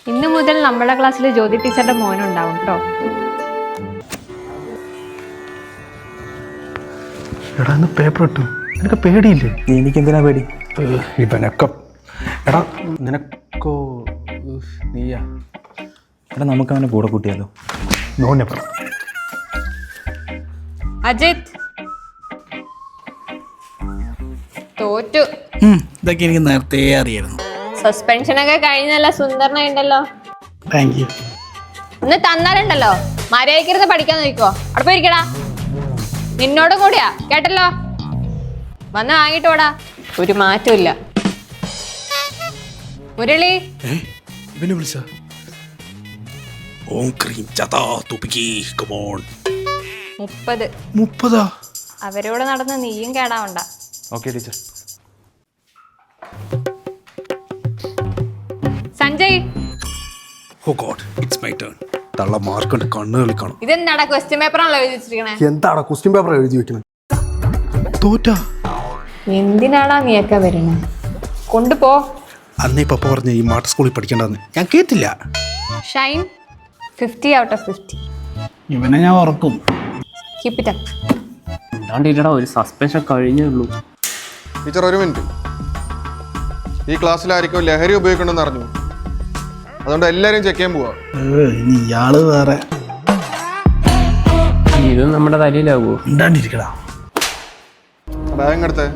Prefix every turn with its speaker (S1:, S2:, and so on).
S1: ഇന്നു മുതൽ നമ്മുടെ ക്ലാസ്സിൽ ജ്യോതി ടീച്ചറുടെ മോനുണ്ടാവും കേട്ടോ.
S2: എടാ ഇന്ന് പേപ്പർ ഇട്ടു, നിനക്ക് പേടിയില്ലേ?
S3: എനിക്കെന്തിനാ പേടി?
S2: ഇവനൊക്കെ എടാ നിനക്കോ നീയാ?
S3: എടാ നമുക്ക് അവനെ കൂടെ കൂട്ടിയാലോ?
S2: നോനെ പറ.
S1: അജിത് തോറ്റു.
S4: ഇതൊക്കെ എനിക്ക് നേരത്തെ അറിയായിരുന്നു.
S1: സസ്പെൻഷനൊക്കെ കഴിഞ്ഞല്ല, സുന്ദരനായിണ്ടല്ലോ.
S4: Thank you.
S1: ഒന്ന് തന്നാലുണ്ടല്ലോ മര്യാദക്കിരുന്ന് പഠിക്കാൻ നോക്കോ. അവിടെ പോയിരിക്കടാ, നിന്നോടും കൂടിയാ കേട്ടല്ലോ. വന്ന് വാങ്ങിട്ട് പോടാ, ഒരു മാറ്റമില്ല. മുരളി
S4: ഇവനെ വിളിച്ച ഓം ക്രീം ചതാ തുപ്പിക്ക് കമോൺ.
S1: 30
S4: 30.
S1: അവരോട് നടന്ന് നീയും കേടാവണ്ട.
S2: Okay teacher.
S1: Sanjay
S4: oh god it's my turn. തള്ള മാർക്കുണ്ട്, കണ്ണ് കളിക്കണം.
S1: ഇതെന്താടാ ക്വസ്റ്റ്യൻ പേപ്പറാണല്ലോ എഴുതി വെച്ചിരിക്കണേ?
S2: എന്താണ് ക്വസ്റ്റ്യൻ പേപ്പർ എഴുതി വെക്കണം?
S4: തോറ്റാ.
S1: എന്തിനാടാ നീയൊക്കെ വരണേ? കൊണ്ടുപോ.
S4: അന്നേ പപ്പ പറഞ്ഞ ഈ മാട്ട സ്കൂളിൽ പഠിക്കേണ്ടെന്ന് ഞാൻ കേട്ടില്ല.
S1: Shine 50 out of 50.
S4: ഇവനെ ഞാൻ ഉറക്കും.
S1: Keep it up.
S5: ഇല്ലാണ്ടില്ലടാ, ഒരു സസ്പെൻഷൻ കഴിഞ്ഞേ ഉള്ളൂ.
S6: ടീച്ചർ ഒരു മിനിറ്റ്. ഈ ക്ലാസ്സിൽ ആയിരിക്കും ലഹരി ഉപയോഗിക്കണമെന്ന് അറിഞ്ഞു, അതുകൊണ്ട് എല്ലാവരും ചെക്ക് ചെയ്യാൻ പോവാ.
S4: ഇനി ഇയാള് വേറെ.
S5: ഇത് നമ്മുടെ തലയിലാവോ?
S4: ഉണ്ടാണ്ടിരിക്കടാ.
S6: ബാഗ് എടുത്തേ.